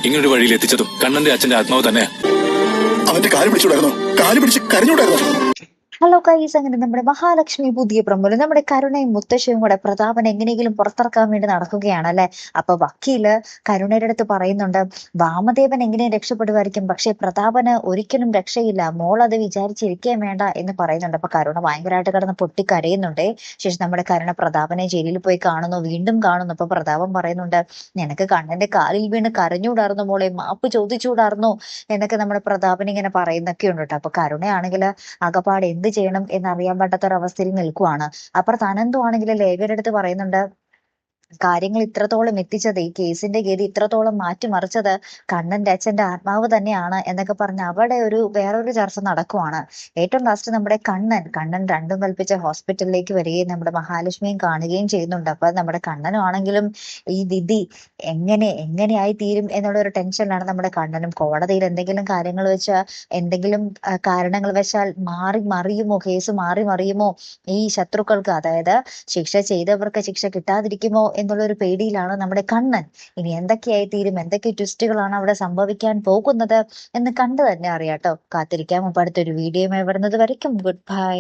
ഇങ്ങനൊരു വഴിയിൽ എത്തിച്ചതും കണ്ണന്റെ അച്ഛന്റെ ആത്മാവ് തന്നെയാ. അവന്റെ കാല് പിടിച്ചുകൂടായിരുന്നോ? കാല് പിടിച്ച് കരഞ്ഞൂടായിരുന്നോ? ഹലോ ഗൈസ്, അങ്ങനെ നമ്മുടെ മഹാലക്ഷ്മി പുതിയ പ്രമുഖ നമ്മുടെ കരുണയും മുത്തശ്ശിയും കൂടെ പ്രതാപൻ എങ്ങനെയെങ്കിലും പുറത്തിറക്കാൻ വേണ്ടി നടക്കുകയാണ് അല്ലെ. അപ്പൊ വക്കീല് കരുണയുടെ അടുത്ത് പറയുന്നുണ്ട്, വാമദേവൻ എങ്ങനെയും രക്ഷപ്പെടുമായിരിക്കും, പക്ഷെ പ്രതാപന് ഒരിക്കലും രക്ഷയില്ല, മോൾ അത് വിചാരിച്ചിരിക്കുകയും വേണ്ട എന്ന് പറയുന്നുണ്ട്. അപ്പൊ കരുണ ഭയങ്കരമായിട്ട് കിടന്ന് പൊട്ടിക്കരയുന്നുണ്ട്. ശേഷം നമ്മുടെ കരുണ പ്രതാപനെ ജയിലിൽ പോയി കാണുന്നു, വീണ്ടും കാണുന്നു. അപ്പൊ പ്രതാപൻ പറയുന്നുണ്ട്, നിനക്ക് കണ്ണന്റെ കാലിൽ വീണ് കരഞ്ഞൂടായിരുന്നു മോളെ, മാപ്പ് ചോദിച്ചൂടായിരുന്നു എന്നൊക്കെ നമ്മുടെ പ്രതാപൻ ഇങ്ങനെ പറയുന്നൊക്കെ ഉണ്ട് കേട്ടോ. അപ്പൊ കരുണയാണെങ്കിൽ ആകപ്പാട് എന്ത് ചെയ്യണം എന്നറിയാൻ പറ്റാത്തൊരവസ്ഥയിൽ നിൽക്കുവാണ്. അപ്പുറത്ത് അനന്തു ആണെങ്കിൽ ലേഖയുടെ അടുത്ത് പറയുന്നുണ്ട്, കാര്യങ്ങൾ ഇത്രത്തോളം എത്തിച്ചത്, ഈ കേസിന്റെ ഗതി ഇത്രത്തോളം മാറ്റിമറിച്ചത് കണ്ണന്റെ അച്ഛന്റെ ആത്മാവ് തന്നെയാണ് എന്നൊക്കെ പറഞ്ഞ് അവിടെ വേറൊരു ചർച്ച നടക്കുവാണ്. ഏറ്റവും ലാസ്റ്റ് നമ്മുടെ കണ്ണൻ രണ്ടും കൽപ്പിച്ച ഹോസ്പിറ്റലിലേക്ക് വരികയും നമ്മുടെ മഹാലക്ഷ്മിയും കാണുകയും ചെയ്യുന്നുണ്ട്. അപ്പൊ നമ്മുടെ കണ്ണനും ആണെങ്കിലും ഈ വിധി എങ്ങനെയായി തീരും എന്നുള്ള ഒരു ടെൻഷനിലാണ് നമ്മുടെ കണ്ണനും. കോടതിയിൽ എന്തെങ്കിലും കാര്യങ്ങൾ വെച്ചാൽ എന്തെങ്കിലും കാരണങ്ങൾ വെച്ചാൽ കേസ് മാറി മറിയുമോ, ഈ ശത്രുക്കൾക്ക് അതായത് ശിക്ഷ ചെയ്തവർക്ക് ശിക്ഷ കിട്ടാതിരിക്കുമോ എന്നുള്ള ഒരു പേടിയിലാണ് നമ്മുടെ കണ്ണൻ. ഇനി എന്തൊക്കെയായി തീരും, എന്തൊക്കെ ട്വിസ്റ്റുകളാണ് അവിടെ സംഭവിക്കാൻ പോകുന്നത് എന്ന് കണ്ടു തന്നെ അറിയാട്ടോ. കാത്തിരിക്കാം. അടുത്തൊരു വീഡിയോയുമായി വരുന്നത് വരയ്ക്കും ഗുഡ് ബൈ.